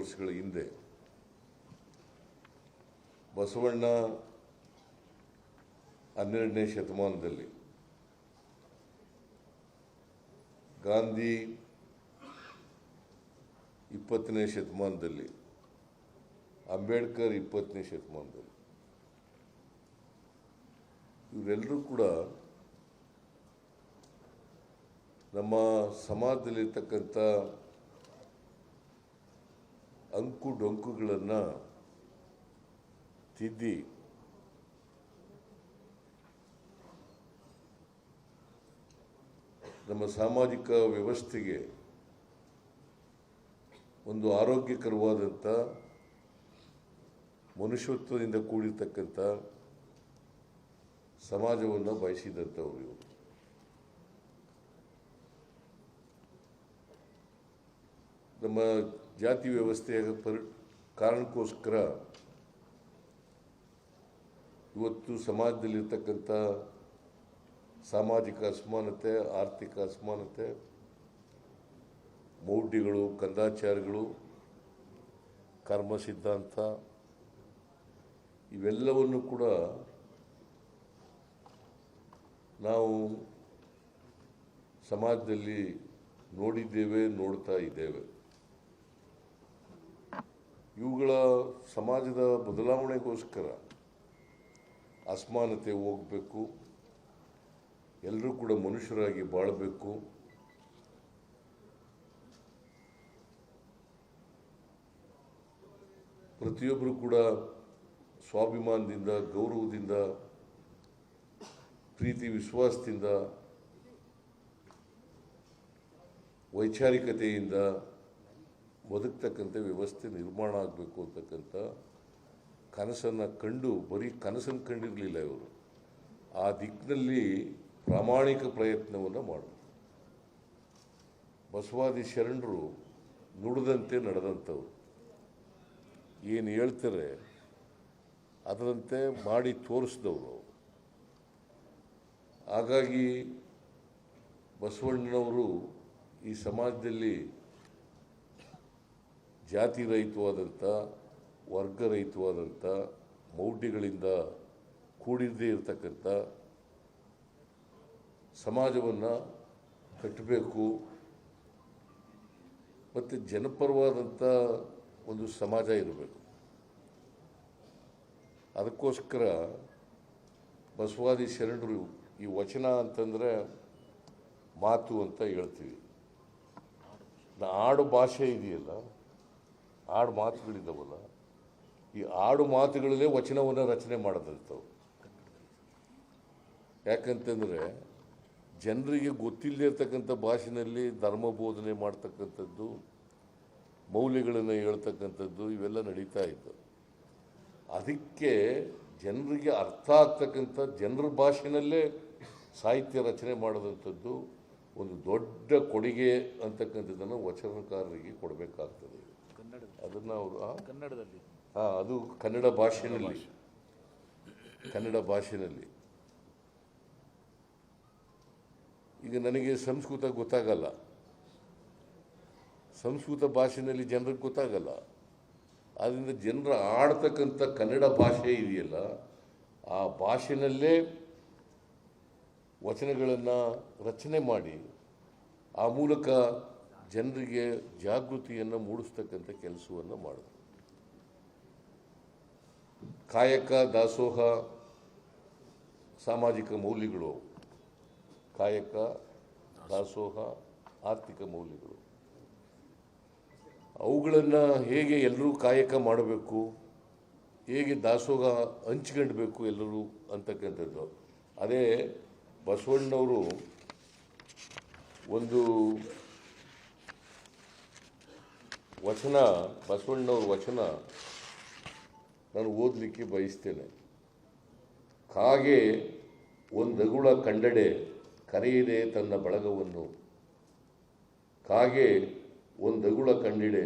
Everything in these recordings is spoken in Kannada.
ವರ್ಷಗಳ ಹಿಂದೆ ಬಸವಣ್ಣ 12ನೇ ಶತಮಾನದಲ್ಲಿ, ಗಾಂಧಿ 20ನೇ ಶತಮಾನದಲ್ಲಿ, ಅಂಬೇಡ್ಕರ್ 20ನೇ ಶತಮಾನದಲ್ಲಿ, ಇವರೆಲ್ಲರೂ ಕೂಡ ನಮ್ಮ ಸಮಾಜದಲ್ಲಿರ್ತಕ್ಕಂಥ ಅಂಕು ಡೊಂಕುಗಳನ್ನು ತಿದ್ದಿ ನಮ್ಮ ಸಾಮಾಜಿಕ ವ್ಯವಸ್ಥೆಗೆ ಒಂದು ಆರೋಗ್ಯಕರವಾದಂಥ ಮನುಷ್ಯತ್ವದಿಂದ ಕೂಡಿರ್ತಕ್ಕಂಥ ಸಮಾಜವನ್ನು ಬಯಸಿದಂಥವ್ರು ಇವರು. ನಮ್ಮ ಜಾತಿ ವ್ಯವಸ್ಥೆಯ ಕಾರಣಕ್ಕೋಸ್ಕರ ಇವತ್ತು ಸಮಾಜದಲ್ಲಿರ್ತಕ್ಕಂಥ ಸಾಮಾಜಿಕ ಅಸಮಾನತೆ, ಆರ್ಥಿಕ ಅಸಮಾನತೆ, ಮೌಢ್ಯಗಳು, ಕಂದಾಚಾರಗಳು, ಕರ್ಮ ಸಿದ್ಧಾಂತ ಇವೆಲ್ಲವನ್ನು ಕೂಡ ನಾವು ಸಮಾಜದಲ್ಲಿ ನೋಡಿದ್ದೇವೆ, ನೋಡ್ತಾ ಇದ್ದೇವೆ. ಇವುಗಳ ಸಮಾಜದ ಬದಲಾವಣೆಗೋಸ್ಕರ ಅಸಮಾನತೆ ಹೋಗಬೇಕು, ಎಲ್ಲರೂ ಕೂಡ ಮನುಷ್ಯರಾಗಿ ಬಾಳಬೇಕು, ಪ್ರತಿಯೊಬ್ಬರು ಕೂಡ ಸ್ವಾಭಿಮಾನದಿಂದ, ಗೌರವದಿಂದ, ಪ್ರೀತಿ ವಿಶ್ವಾಸದಿಂದ, ವೈಚಾರಿಕತೆಯಿಂದ ಬದುಕ್ತಕ್ಕಂಥ ವ್ಯವಸ್ಥೆ ನಿರ್ಮಾಣ ಆಗಬೇಕು ಅಂತಕ್ಕಂಥ ಕನಸನ್ನು ಕಂಡು, ಬರೀ ಕನಸನ್ನು ಕಂಡಿರಲಿಲ್ಲ ಇವರು, ಆ ದಿಕ್ಕಿನಲ್ಲಿ ಪ್ರಾಮಾಣಿಕ ಪ್ರಯತ್ನವನ್ನು ಮಾಡಿದ್ರು. ಬಸವಾದಿ ಶರಣರು ನುಡಿದಂತೆ ನಡೆದಂಥವ್ರು, ಏನು ಹೇಳ್ತಾರೆ ಅದರಂತೆ ಮಾಡಿ ತೋರಿಸಿದವರು. ಹಾಗಾಗಿ ಬಸವಣ್ಣನವರು ಈ ಸಮಾಜದಲ್ಲಿ ಜಾತಿ ರಹಿತವಾದಂಥ, ವರ್ಗರಹಿತವಾದಂಥ, ಮೌಢ್ಯಗಳಿಂದ ಕೂಡಿರದೇ ಇರತಕ್ಕಂಥ ಸಮಾಜವನ್ನು ಕಟ್ಟಬೇಕು ಮತ್ತು ಜನಪರವಾದಂಥ ಒಂದು ಸಮಾಜ ಇರಬೇಕು. ಅದಕ್ಕೋಸ್ಕರ ಬಸವಾದಿ ಶರಣರು ಈ ವಚನ ಅಂತಂದರೆ ಮಾತು ಅಂತ ಹೇಳ್ತೀವಿ. ಆಡು ಭಾಷೆ ಇದೆಯಲ್ಲ, ಆಡು ಮಾತುಗಳಿದ್ದಾವಲ್ಲ, ಈ ಆಡು ಮಾತುಗಳಲ್ಲೇ ವಚನವನ್ನು ರಚನೆ ಮಾಡೋದಂಥವು. ಯಾಕಂತಂದರೆ ಜನರಿಗೆ ಗೊತ್ತಿಲ್ಲದೆ ಇರ್ತಕ್ಕಂಥ ಭಾಷೆಯಲ್ಲಿ ಧರ್ಮ ಬೋಧನೆ ಮಾಡ್ತಕ್ಕಂಥದ್ದು, ಮೌಲ್ಯಗಳನ್ನು ಹೇಳ್ತಕ್ಕಂಥದ್ದು ಇವೆಲ್ಲ ನಡೀತಾ ಇತ್ತು. ಅದಕ್ಕೆ ಜನರಿಗೆ ಅರ್ಥ ಆಗ್ತಕ್ಕಂಥ ಜನರ ಭಾಷೆಯಲ್ಲೇ ಸಾಹಿತ್ಯ ರಚನೆ ಮಾಡೋದಂಥದ್ದು ಒಂದು ದೊಡ್ಡ ಕೊಡುಗೆ ಅಂತಕ್ಕಂಥದ್ದನ್ನು ವಚನಕಾರರಿಗೆ ಕೊಡಬೇಕಾಗ್ತದೆ. ಅದನ್ನು ಅವರು ಕನ್ನಡದಲ್ಲಿ ಅದು ಕನ್ನಡ ಭಾಷೆಯಲ್ಲಿ. ಈಗ ನನಗೆ ಸಂಸ್ಕೃತ ಗೊತ್ತಾಗಲ್ಲ, ಸಂಸ್ಕೃತ ಭಾಷೆಯಲ್ಲಿ ಜನರಿಗೆ ಗೊತ್ತಾಗಲ್ಲ. ಆದ್ದರಿಂದ ಜನರ ಆಡ್ತಕ್ಕಂಥ ಕನ್ನಡ ಭಾಷೆ ಇದೆಯಲ್ಲ, ಆ ಭಾಷೆಯಲ್ಲೇ ವಚನಗಳನ್ನು ರಚನೆ ಮಾಡಿ ಆ ಮೂಲಕ ಜನರಿಗೆ ಜಾಗೃತಿಯನ್ನು ಮೂಡಿಸ್ತಕ್ಕಂಥ ಕೆಲಸವನ್ನು ಮಾಡಿದ್ರು. ಕಾಯಕ, ದಾಸೋಹ, ಸಾಮಾಜಿಕ ಮೌಲ್ಯಗಳು, ಕಾಯಕ, ದಾಸೋಹ, ಆರ್ಥಿಕ ಮೌಲ್ಯಗಳು, ಅವುಗಳನ್ನು ಹೇಗೆ ಎಲ್ಲರೂ ಕಾಯಕ ಮಾಡಬೇಕು, ಹೇಗೆ ದಾಸೋಹ ಹಂಚ್ಕೊಳ್ಬೇಕು ಎಲ್ಲರೂ ಅಂತಕ್ಕಂಥದ್ದು. ಅದೇ ಬಸವಣ್ಣವರು ಒಂದು ಬಸವಣ್ಣವ್ರ ವಚನ ನಾನು ಓದಲಿಕ್ಕೆ ಬಯಸ್ತೇನೆ. ಕಾಗೆ ಒಂದಗುಳ ಕಂಡಡೆ ಕರೆಯದೆ ತನ್ನ ಬಳಗವನ್ನು, ಕಾಗೆ ಒಂದಗುಳ ಕಂಡಿಡೆ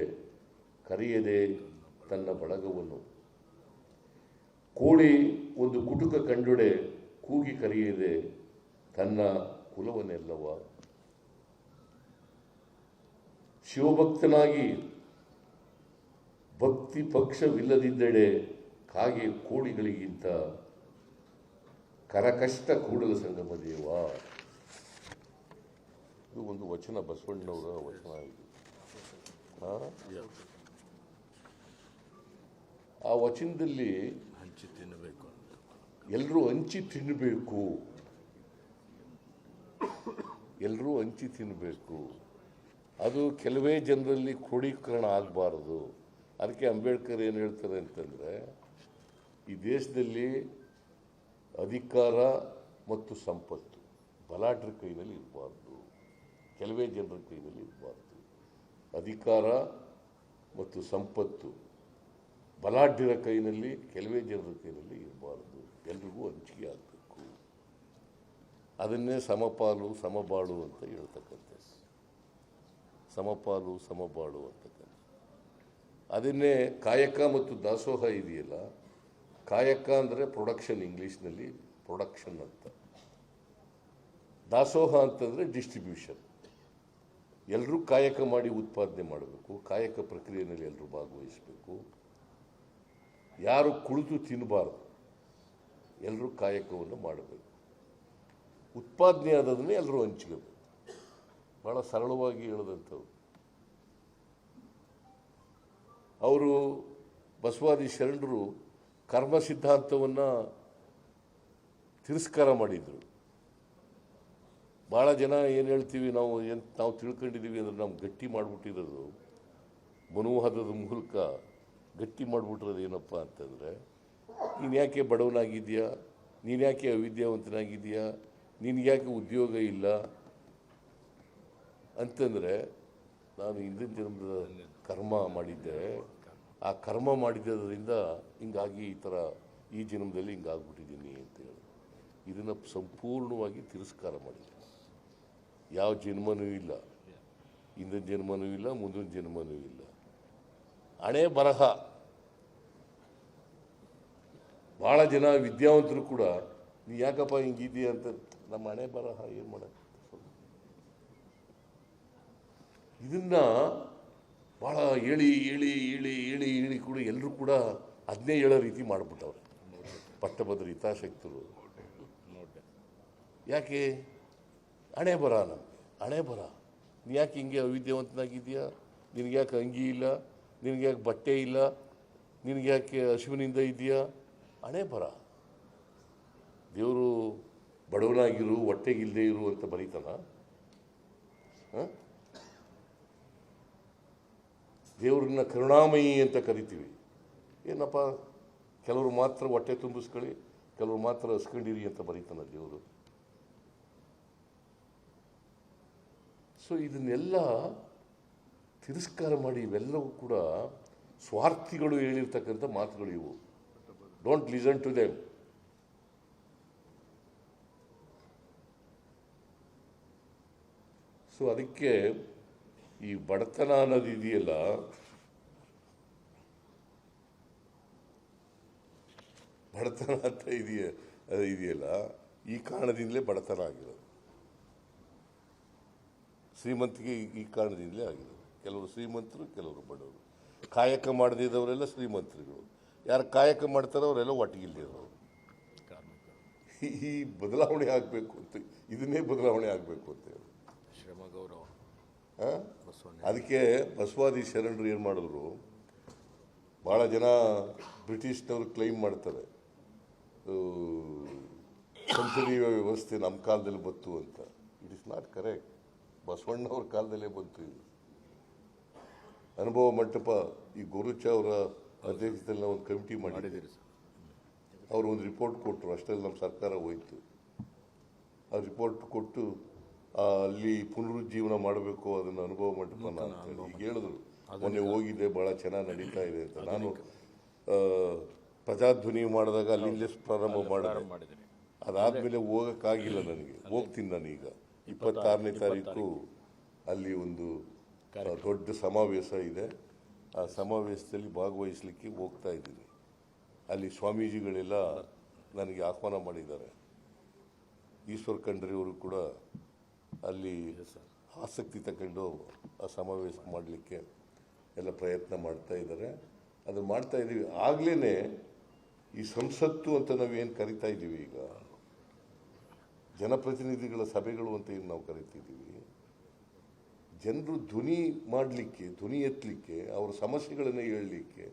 ಕರೆಯದೆ ತನ್ನ ಬಳಗವನ್ನು, ಕೋಳಿ ಒಂದು ಕುಟುಕ ಕಂಡುಡೆ ಕೂಗಿ ಕರೆಯದೆ ತನ್ನ ಕುಲವನ್ನೆಲ್ಲವ, ಶಿವಭಕ್ತನಾಗಿ ಭಕ್ತಿ ಪಕ್ಷವಿಲ್ಲದಿದ್ದೆಡೆ ಕಾಗೆ ಕೋಳಿಗಳಿಗಿಂತ ಕರಕಷ್ಟ ಕೂಡಲ ಸಂಗಮ ದೇವ. ಇದು ಒಂದು ವಚನ, ಬಸವಣ್ಣನವರ ವಚನ ಇದು. ಆ ವಚನದಲ್ಲಿ ಹಂಚಿ ತಿನ್ನಬೇಕು, ಎಲ್ಲರೂ ಹಂಚಿ ತಿನ್ನಬೇಕು, ಎಲ್ಲರೂ ಹಂಚಿ ತಿನ್ನಬೇಕು. ಅದು ಕೆಲವೇ ಜನರಲ್ಲಿ ಕ್ರೋಢೀಕರಣ ಆಗಬಾರದು. ಅದಕ್ಕೆ ಅಂಬೇಡ್ಕರ್ ಏನು ಹೇಳ್ತಾರೆ ಅಂತಂದರೆ, ಈ ದೇಶದಲ್ಲಿ ಅಧಿಕಾರ ಮತ್ತು ಸಂಪತ್ತು ಬಲಾಢ್ಯರ ಕೈನಲ್ಲಿ ಇರಬಾರ್ದು, ಕೆಲವೇ ಜನರ ಕೈನಲ್ಲಿ ಇರಬಾರ್ದು. ಅಧಿಕಾರ ಮತ್ತು ಸಂಪತ್ತು ಬಲಾಢ್ಯರ ಕೈನಲ್ಲಿ, ಕೆಲವೇ ಜನರ ಕೈನಲ್ಲಿ ಇರಬಾರ್ದು. ಎಲ್ರಿಗೂ ಹಂಚಿಕೆ ಆಗಬೇಕು. ಅದನ್ನೇ ಸಮಪಾಲು ಸಮಬಾಳು ಅಂತ ಹೇಳ್ತಕ್ಕಂಥದ್ದು. ಸಮಪಾಲು ಸಮಬಾಳು ಅಂತಕ್ಕಂಥ ಅದನ್ನೇ ಕಾಯಕ ಮತ್ತು ದಾಸೋಹ ಇದೆಯಲ್ಲ. ಕಾಯಕ ಅಂದರೆ ಪ್ರೊಡಕ್ಷನ್, ಇಂಗ್ಲೀಷ್ನಲ್ಲಿ ಪ್ರೊಡಕ್ಷನ್ ಅಂತ. ದಾಸೋಹ ಅಂತಂದರೆ ಡಿಸ್ಟ್ರಿಬ್ಯೂಷನ್. ಎಲ್ಲರೂ ಕಾಯಕ ಮಾಡಿ ಉತ್ಪಾದನೆ ಮಾಡಬೇಕು, ಕಾಯಕ ಪ್ರಕ್ರಿಯೆಯಲ್ಲಿ ಎಲ್ಲರೂ ಭಾಗವಹಿಸಬೇಕು. ಯಾರು ಕುಳಿತು ತಿನ್ನಬಾರ್ದು, ಎಲ್ಲರೂ ಕಾಯಕವನ್ನು ಮಾಡಬೇಕು. ಉತ್ಪಾದನೆ ಆದದನ್ನೇ ಎಲ್ಲರೂ ಹಂಚ್ಕೋಬೇಕು. ಭಾಳ ಸರಳವಾಗಿ ಹೇಳಿದಂಥವ್ರು ಅವರು. ಬಸವಾದಿ ಶರಣರು ಕರ್ಮ ಸಿದ್ಧಾಂತವನ್ನು ತಿರಸ್ಕಾರ ಮಾಡಿದರು. ಭಾಳ ಜನ ಏನು ಹೇಳ್ತೀವಿ ನಾವು ತಿಳ್ಕೊಂಡಿದ್ದೀವಿ ಅಂದರೆ ನಾವು ಗಟ್ಟಿ ಮಾಡಿಬಿಟ್ಟಿರೋದು, ಮನುವಾದದ ಮೂಲಕ ಗಟ್ಟಿ ಮಾಡಿಬಿಟ್ಟಿರೋದು ಏನಪ್ಪ ಅಂತಂದರೆ, ನೀನು ಯಾಕೆ ಬಡವನಾಗಿದೆಯಾ, ನೀನು ಯಾಕೆ ಅವಿದ್ಯಾವಂತನಾಗಿದೆಯಾ, ನಿನಗೆ ಯಾಕೆ ಉದ್ಯೋಗ ಇಲ್ಲ ಅಂತಂದರೆ, ನಾನು ಹಿಂದಿನ ಜನ್ಮದ ಕರ್ಮ ಮಾಡಿದ್ದೆ, ಆ ಕರ್ಮ ಮಾಡಿದ್ದರಿಂದ ಹಿಂಗಾಗಿ ಈ ಜನ್ಮದಲ್ಲಿ ಹಿಂಗಾಗ್ಬಿಟ್ಟಿದ್ದೀನಿ ಅಂತ ಹೇಳಿ ಇದನ್ನು ಸಂಪೂರ್ಣವಾಗಿ ತಿರಸ್ಕಾರ ಮಾಡಿದೆ. ಯಾವ ಜನ್ಮನೂ ಇಲ್ಲ, ಹಿಂದಿನ ಜನ್ಮನೂ ಇಲ್ಲ, ಮುಂದಿನ ಜನ್ಮನೂ ಇಲ್ಲ. ಹಣೆ ಬರಹ. ಭಾಳ ಜನ ವಿದ್ಯಾವಂತರು ಕೂಡ ನೀ ಯಾಕಪ್ಪ ಹಿಂಗಿದೆಯಾ ಅಂತ, ನಮ್ಮ ಹಣೆ ಬರಹ ಏನು ಮಾಡೋದು. ಇದನ್ನ ಭಾಳ ಹೇಳಿ ಹೇಳಿ ಹೇಳಿ ಹೇಳಿ ಹೇಳಿ ಕೂಡ ಎಲ್ಲರೂ ಕೂಡ ಅದನ್ನೇ ಹೇಳೋ ರೀತಿ ಮಾಡಿಬಿಟ್ಟವ್ರೆ ಪಟ್ಟಭದ್ರ ಹಿತಾಸಕ್ತರು. ಯಾಕೆ ಹಣೆ ಬರ, ನಮಗೆ ಹಣೆ ಬರ. ನೀ ಯಾಕೆ ಹಿಂಗೆ ಅವಿದ್ಯಾವಂತನಾಗಿದೆಯಾ, ನಿನಗೆ ಯಾಕೆ ಅಂಗಿ ಇಲ್ಲ, ನಿನಗೆ ಯಾಕೆ ಬಟ್ಟೆ ಇಲ್ಲ, ನಿನಗೆ ಯಾಕೆ ಹಸುವಿನಿಂದ ಇದೆಯಾ, ಹಣೆ ಬರ. ದೇವರು ಬಡವನಾಗಿರು, ಹೊಟ್ಟೆಗಿಲ್ಲದೆ ಇರು ಅಂತ ಬರೀತಾನ? ದೇವ್ರನ್ನ ಕರುಣಾಮಯಿ ಅಂತ ಕರಿತೀವಿ. ಏನಪ್ಪ, ಕೆಲವರು ಮಾತ್ರ ಹೊಟ್ಟೆ ತುಂಬಿಸ್ಕೊಳ್ಳಿ, ಕೆಲವರು ಮಾತ್ರ ಹಸ್ಕೊಂಡಿರಿ ಅಂತ ಬರೀತಾನ ದೇವರು? ಸೊ ಇದನ್ನೆಲ್ಲ ತಿರಸ್ಕಾರ ಮಾಡಿ, ಇವೆಲ್ಲವೂ ಕೂಡ ಸ್ವಾರ್ಥಿಗಳು ಹೇಳಿರ್ತಕ್ಕಂಥ ಮಾತುಗಳು ಇವು. Don't listen to them. So ಅದಕ್ಕೆ ಈ ಬಡತನ ಅನ್ನೋದು ಇದೆಯಲ್ಲ, ಬಡತನ ಅಂತ ಇದೆಯಲ್ಲ, ಈ ಕಾರಣದಿಂದಲೇ ಬಡತನ ಆಗಿರೋದು. ಶ್ರೀಮಂತಿಗೆ ಈ ಕಾರಣದಿಂದಲೇ ಆಗಿರೋದು. ಕೆಲವರು ಶ್ರೀಮಂತರು, ಕೆಲವರು ಬಡವರು. ಕಾಯಕ ಮಾಡದಿದ್ದವರೆಲ್ಲ ಶ್ರೀಮಂತರುಗಳು, ಯಾರು ಕಾಯಕ ಮಾಡ್ತಾರೋ ಅವರೆಲ್ಲ ಒಟ್ಟಿಗಿಲ್ದಿರೋರು. ಈ ಬದಲಾವಣೆ ಆಗಬೇಕು ಅಂತ, ಇದನ್ನೇ ಬದಲಾವಣೆ ಆಗಬೇಕು ಅಂತ ಹೇಳಿ ಶ್ರಮ ಗೌರವ. ಅದಕ್ಕೆ ಬಸವಾದಿ ಶರಣರು ಏನು ಮಾಡಿದ್ರು, ಭಾಳ ಜನ ಬ್ರಿಟಿಷ್ನವರು ಕ್ಲೈಮ್ ಮಾಡ್ತಾರೆ ಸಂಸದೀಯ ವ್ಯವಸ್ಥೆ ನಮ್ಮ ಕಾಲದಲ್ಲಿ ಬಂತು ಅಂತ. It is not correct. ಬಸವಣ್ಣವ್ರ ಕಾಲದಲ್ಲೇ ಬಂತು ಇದು. ಅನುಭವ ಮಂಟಪ ಈ ಗೋರುಚ ಅವರ ಅಧ್ಯಕ್ಷತೆಯಲ್ಲಿ ನಾವು ಒಂದು ಕಮಿಟಿ ಮಾಡಿದ್ದೀರಿ. ಅವರು ಒಂದು ರಿಪೋರ್ಟ್ ಕೊಟ್ಟರು, ಅಷ್ಟರಲ್ಲಿ ನಮ್ಮ ಸರ್ಕಾರ ಹೋಯಿತು. ಆ ರಿಪೋರ್ಟ್ ಕೊಟ್ಟು ಅಲ್ಲಿ ಪುನರುಜ್ಜೀವನ ಮಾಡಬೇಕು ಅದನ್ನು ಅನುಭವ ಮಂಟಪನ ಅಂತೇಳಿ ಈಗ ಹೇಳಿದ್ರು. ಮೊನ್ನೆ ಹೋಗಿದ್ದೆ, ಭಾಳ ಚೆನ್ನಾಗಿ ನಡೀತಾ ಇದೆ ಅಂತ. ನಾನು ಪ್ರಜಾಧ್ವನಿ ಮಾಡಿದಾಗ ಅಲ್ಲಿಂದಲೇ ಪ್ರಾರಂಭ ಮಾಡಿದೆ. ಅದಾದಮೇಲೆ ಹೋಗೋಕ್ಕಾಗಿಲ್ಲ ನನಗೆ. ಹೋಗ್ತೀನಿ ನಾನೀಗ 26ನೇ ತಾರೀಕು ಅಲ್ಲಿ ಒಂದು ದೊಡ್ಡ ಸಮಾವೇಶ ಇದೆ. ಆ ಸಮಾವೇಶದಲ್ಲಿ ಭಾಗವಹಿಸಲಿಕ್ಕೆ ಹೋಗ್ತಾ ಇದ್ದೀನಿ. ಅಲ್ಲಿ ಸ್ವಾಮೀಜಿಗಳೆಲ್ಲ ನನಗೆ ಆಹ್ವಾನ ಮಾಡಿದ್ದಾರೆ. ಈಶ್ವರ್ ಖಂಡ್ರೆಯವರು ಕೂಡ ಅಲ್ಲಿ ಆಸಕ್ತಿ ತಗೊಂಡು ಆ ಸಮಾವೇಶ ಮಾಡಲಿಕ್ಕೆ ಎಲ್ಲ ಪ್ರಯತ್ನ ಮಾಡ್ತಾ ಇದ್ದಾರೆ. ಅದನ್ನು ಮಾಡ್ತಾ ಇದ್ದೀವಿ. ಆಗ್ಲೇ ಈ ಸಂಸತ್ತು ಅಂತ ನಾವೇನು ಕರಿತಾ ಇದ್ದೀವಿ, ಈಗ ಜನಪ್ರತಿನಿಧಿಗಳ ಸಭೆಗಳು ಅಂತ ಏನು ನಾವು ಕರಿತಿದ್ದೀವಿ, ಜನರು ಧ್ವನಿ ಮಾಡಲಿಕ್ಕೆ, ಧ್ವನಿ ಎತ್ತಲಿಕ್ಕೆ, ಅವರ ಸಮಸ್ಯೆಗಳನ್ನು ಹೇಳಲಿಕ್ಕೆ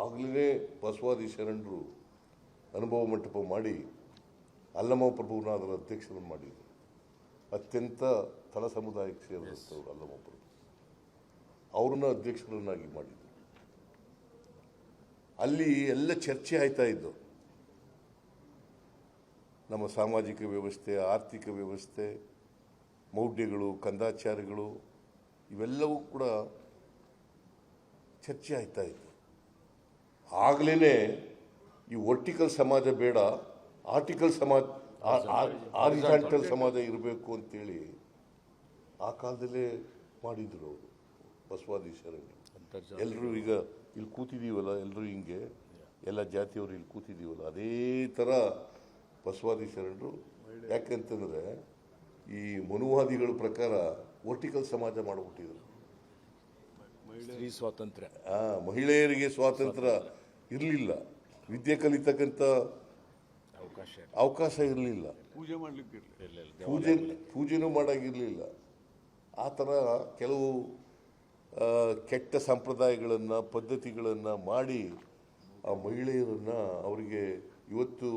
ಆಗಲೇ ಬಸವಾದಿ ಶರಣರು ಅನುಭವ ಮಂಟಪ ಮಾಡಿ ಅಲ್ಲಮ ಪ್ರಭುನಾಥರ ಅಧ್ಯಕ್ಷರನ್ನು ಮಾಡಿದರು. ಅತ್ಯಂತ ತಳ ಸಮುದಾಯಕ್ಕೆ ಸೇರಿದಂಥವ್ರು ಅಲ್ಲಮ ಪ್ರಭು, ಅವ್ರನ್ನ ಅಧ್ಯಕ್ಷರನ್ನಾಗಿ ಮಾಡಿದರು. ಅಲ್ಲಿ ಎಲ್ಲ ಚರ್ಚೆ ಆಯ್ತಾ ಇದ್ದು, ನಮ್ಮ ಸಾಮಾಜಿಕ ವ್ಯವಸ್ಥೆ, ಆರ್ಥಿಕ ವ್ಯವಸ್ಥೆ, ಮೌಢ್ಯಗಳು, ಕಂದಾಚಾರಗಳು ಇವೆಲ್ಲವೂ ಕೂಡ ಚರ್ಚೆ ಆಯ್ತಾ ಇತ್ತು. ಆಗಲೇ ಈ ವರ್ಟಿಕಲ್ ಸಮಾಜ ಬೇಡ, ಆರ್ಟಿಕಲ್ ಸಮಾಜ, ಆರಿಜಾಂಟಲ್ ಸಮಾಜ ಇರಬೇಕು ಅಂತೇಳಿ ಆ ಕಾಲದಲ್ಲೇ ಮಾಡಿದ್ರು ಅವರು ಬಸವಾದಿ ಶರಣರು. ಎಲ್ಲರೂ ಈಗ ಇಲ್ಲಿ ಕೂತಿದ್ದೀವಲ್ಲ, ಎಲ್ಲರೂ ಹಿಂಗೆ ಎಲ್ಲ ಜಾತಿಯವರು ಇಲ್ಲಿ ಕೂತಿದ್ದೀವಲ್ಲ, ಅದೇ ಥರ ಬಸವಾದಿ ಶರಣರು. ಯಾಕಂತಂದರೆ ಈ ಮನುವಾದಿಗಳ ಪ್ರಕಾರ ವರ್ಟಿಕಲ್ ಸಮಾಜ ಮಾಡಿಬಿಟ್ಟಿದ್ರು. ಸ್ತ್ರೀ ಸ್ವಾತಂತ್ರ್ಯ, ಮಹಿಳೆಯರಿಗೆ ಸ್ವಾತಂತ್ರ್ಯ ಇರಲಿಲ್ಲ, ವಿದ್ಯೆ ಕಲಿತಕ್ಕಂಥ ಅವಕಾಶ ಇರಲಿಲ್ಲ, ಪೂಜೆನೂ ಮಾಡೋಂಗಿರಲಿಲ್ಲ. ಆ ಥರ ಕೆಲವು ಕೆಟ್ಟ ಸಂಪ್ರದಾಯಗಳನ್ನು, ಪದ್ಧತಿಗಳನ್ನು ಮಾಡಿ ಆ ಮಹಿಳೆಯರನ್ನು ಅವರಿಗೆ ಇವತ್ತು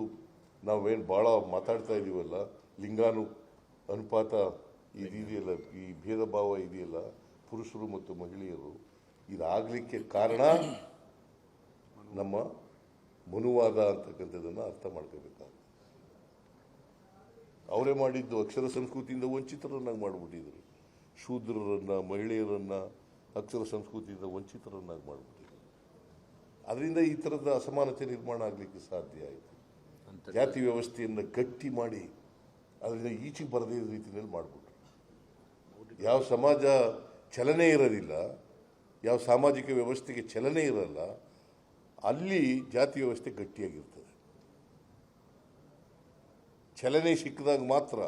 ನಾವೇನು ಭಾಳ ಮಾತಾಡ್ತಾ ಇದ್ದೀವಲ್ಲ, ಲಿಂಗಾನು ಅನುಪಾತ ಇದೆಯಲ್ಲ, ಈ ಭೇದ ಭಾವ ಇದೆಯಲ್ಲ, ಪುರುಷರು ಮತ್ತು ಮಹಿಳೆಯರು, ಇದಾಗಲಿಕ್ಕೆ ಕಾರಣ ನಮ್ಮ ಮನುವಾದ ಅಂತಕ್ಕಂಥದ್ದನ್ನು ಅರ್ಥ ಮಾಡ್ಕೋಬೇಕಾಗ್ತದೆ. ಅವರೇ ಮಾಡಿದ್ದು. ಅಕ್ಷರ ಸಂಸ್ಕೃತಿಯಿಂದ ವಂಚಿತರನ್ನಾಗಿ ಮಾಡಿಬಿಟ್ಟಿದ್ರು. ಶೂದ್ರರನ್ನು, ಮಹಿಳೆಯರನ್ನು ಅಕ್ಷರ ಸಂಸ್ಕೃತಿಯಿಂದ ವಂಚಿತರನ್ನಾಗಿ ಮಾಡಿಬಿಟ್ಟಿದ್ರು. ಅದರಿಂದ ಈ ಥರದ ಅಸಮಾನತೆ ನಿರ್ಮಾಣ ಆಗಲಿಕ್ಕೆ ಸಾಧ್ಯ ಆಯಿತು. ಜಾತಿ ವ್ಯವಸ್ಥೆಯನ್ನು ಗಟ್ಟಿ ಮಾಡಿ ಅದರಿಂದ ಈಚೆಗೆ ಬರದೇ ಇರೋ ರೀತಿಯಲ್ಲಿ ಮಾಡಿಬಿಟ್ರು. ಯಾವ ಸಮಾಜ ಚಲನೆ ಇರೋದಿಲ್ಲ, ಯಾವ ಸಾಮಾಜಿಕ ವ್ಯವಸ್ಥೆಗೆ ಚಲನೆ ಇರಲ್ಲ, ಅಲ್ಲಿ ಜಾತಿ ವ್ಯವಸ್ಥೆ ಗಟ್ಟಿಯಾಗಿರ್ತದೆ. ಚಲನೆ ಸಿಕ್ಕಿದಾಗ ಮಾತ್ರ.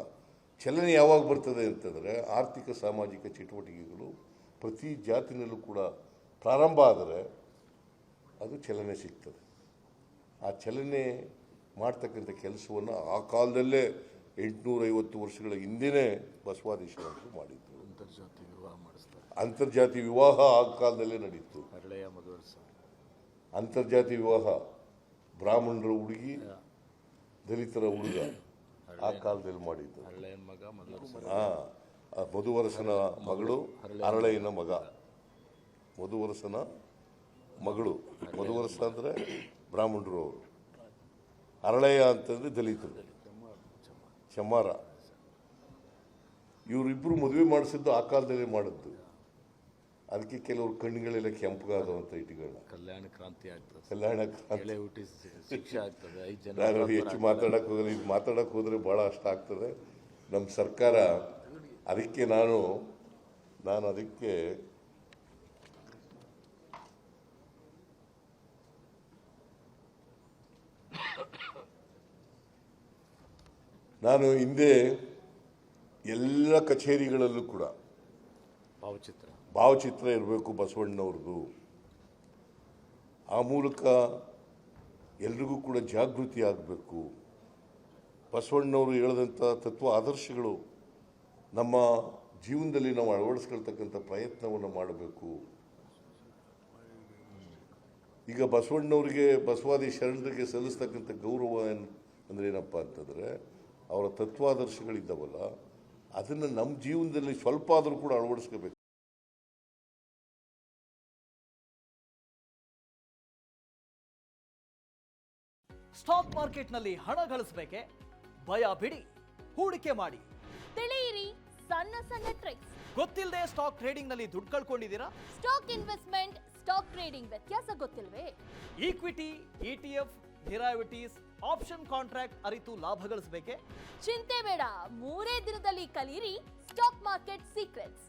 ಚಲನೆ ಯಾವಾಗ ಬರ್ತದೆ ಅಂತಂದರೆ ಆರ್ಥಿಕ ಸಾಮಾಜಿಕ ಚಟುವಟಿಕೆಗಳು ಪ್ರತಿ ಜಾತಿನಲ್ಲೂ ಕೂಡ ಪ್ರಾರಂಭ ಆದರೆ ಅದು ಚಲನೆ ಸಿಗ್ತದೆ. ಆ ಚಲನೆ ಮಾಡ್ತಕ್ಕಂಥ ಕೆಲಸವನ್ನು ಆ ಕಾಲದಲ್ಲೇ 850 ವರ್ಷಗಳ ಹಿಂದೆಯೇ ಬಸವಾದಿ ಶರಣರು ಮಾಡಿದ್ರು. ಅಂತರ್ಜಾತಿ ವಿವಾಹ ಮಾಡಿಸ್ತಾರೆ. ಅಂತರ್ಜಾತಿ ವಿವಾಹ ಆ ಕಾಲದಲ್ಲೇ ನಡೀತು. ಹರಳೆಯ ಮದುವರ್ಸ, ಅಂತರ್ಜಾತಿ ವಿವಾಹ, ಬ್ರಾಹ್ಮಣರ ಹುಡುಗಿ ದಲಿತರ ಹುಡುಗ ಆ ಕಾಲದಲ್ಲಿ ಮಾಡಿದ್ದು. ಹರಳೆಯನ ಮಗ ಮದುವರ್ಸ, ಮಧುವರಸನ ಮಗಳು ಹರಳೆಯನ ಮಗ, ಮಧುವರಸನ ಮಗಳು. ಮಧುವರಸ ಅಂದರೆ ಬ್ರಾಹ್ಮಣರು, ಅವರು ಹರಳೆಯ ಅಂತಂದರೆ ದಲಿತರು, ಚಮ್ಮಾರ. ಇವರಿಬ್ಬರು ಮದುವೆ ಮಾಡಿಸಿದ್ದು ಆ ಕಾಲದಲ್ಲೇ ಮಾಡಿದ್ದು. ಅದಕ್ಕೆ ಕೆಲವರು ಕಣ್ಣುಗಳೆಲ್ಲ ಕೆಂಪಗಾದವಂತ ಇಟ್ಕೊಳ್ಳ. ಕಲ್ಯಾಣ ಕ್ರಾಂತಿ ಆಗ್ತದೆ, ಕಲ್ಯಾಣ ಕ್ರಾಂತಿ ಹುಟ್ಟಿ ಶಿಕ್ಷೆ ಆಗ್ತದೆ. 5 ಜನ ನಾನು ಹೆಚ್ಚು ಮಾತಾಡಕ್ಕೆ ಹೋಗಲಿ, ಇದು ಮಾತಾಡಕ್ಕೆ ಹೋದರೆ ಭಾಳ ಅಷ್ಟ ಆಗ್ತದೆ. ನಮ್ಮ ಸರ್ಕಾರ ಅದಕ್ಕೆ ನಾನು ಅದಕ್ಕೆ ನಾನು ಹಿಂದೆ ಎಲ್ಲ ಕಚೇರಿಗಳಲ್ಲೂ ಕೂಡ ಭಾವಚಿತ್ರ ಇರಬೇಕು ಬಸವಣ್ಣವ್ರದ್ದು. ಆ ಮೂಲಕ ಎಲ್ರಿಗೂ ಕೂಡ ಜಾಗೃತಿ ಆಗಬೇಕು. ಬಸವಣ್ಣವರು ಹೇಳಿದಂಥ ತತ್ವ ಆದರ್ಶಗಳು ನಮ್ಮ ಜೀವನದಲ್ಲಿ ನಾವು ಅಳವಡಿಸ್ಕೊಳ್ತಕ್ಕಂಥ ಪ್ರಯತ್ನವನ್ನು ಮಾಡಬೇಕು. ಈಗ ಬಸವಣ್ಣವರಿಗೆ, ಬಸವಾದಿ ಶರಣರಿಗೆ ಸಲ್ಲಿಸ್ತಕ್ಕಂಥ ಗೌರವ ಅಂದರೆ ಏನಪ್ಪ ಅಂತಂದರೆ ಅವರ ತತ್ವಾದರ್ಶಗಳಿದ್ದಾವಲ್ಲ, ಅದನ್ನು ನಮ್ಮ ಜೀವನದಲ್ಲಿ ಸ್ವಲ್ಪ ಆದರೂ ಕೂಡ ಅಳವಡಿಸ್ಕೋಬೇಕು. ಸ್ಟಾಕ್ ಮಾರ್ಕೆಟ್ನಲ್ಲಿ ಹಣ ಗಳಿಸಬೇಕೆ? ಭಯ ಬಿಡಿ, ಹೂಡಿಕೆ ಮಾಡಿ. ತಿಳಿಯಿರಿ ಸಣ್ಣ ಸಣ್ಣ ಟ್ರಿಕ್ಸ್. ಗೊತ್ತಿಲ್ಲದೆ ಸ್ಟಾಕ್ ಟ್ರೇಡಿಂಗ್ ನಲ್ಲಿ ದುಡ್ಡು ಕಳ್ಕೊಂಡಿದ್ದೀರಾ? ಸ್ಟಾಕ್ ಇನ್ವೆಸ್ಟ್ಮೆಂಟ್, ಸ್ಟಾಕ್ ಟ್ರೇಡಿಂಗ್ ವ್ಯತ್ಯಾಸ ಗೊತ್ತಿಲ್ವೇ? Equity, ETF, derivatives, option contract ಅರಿತು ಲಾಭ ಗಳಿಸಬೇಕೆ? ಚಿಂತೆ ಬೇಡ, 3 ದಿನದಲ್ಲಿ ಕಲಿಯಿರಿ ಸ್ಟಾಕ್ ಮಾರ್ಕೆಟ್ ಸೀಕ್ರೆಟ್ಸ್.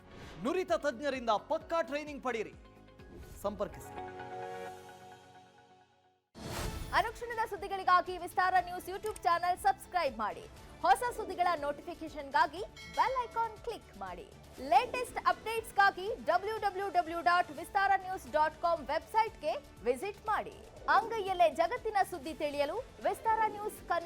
ನುರಿತ ತಜ್ಞರಿಂದ ಪಕ್ಕಾ ಟ್ರೈನಿಂಗ್ ಪಡೆಯಿರಿ. ಸಂಪರ್ಕಿಸಿ. ಅನುಕ್ಷಣದ ಸುದ್ದಿಗಳಿಗಾಗಿ ವಿಸ್ತಾರ ನ್ಯೂಸ್ ಯೂಟ್ಯೂಬ್ ಚಾನೆಲ್ ಸಬ್ಸ್ಕ್ರೈಬ್ ಮಾಡಿ. ಹೊಸ ಸುದ್ದಿಗಳ ನೋಟಿಫಿಕೇಶನ್ಗಾಗಿ ಬೆಲ್ ಐಕಾನ್ ಕ್ಲಿಕ್ ಮಾಡಿ. ಲೇಟೆಸ್ಟ್ ಅಪ್ಡೇಟ್ಸ್ಗಾಗಿ www.vistaranews.com ವೆಬ್ಸೈಟ್ಗೆ ವಿಸಿಟ್ ಮಾಡಿ. ಅಂಗೈಯಲ್ಲೇ ಜಗತ್ತಿನ ಸುದ್ದಿ ತಿಳಿಯಲು ವಿಸ್ತಾರ ನ್ಯೂಸ್ ಕನ್ನಡ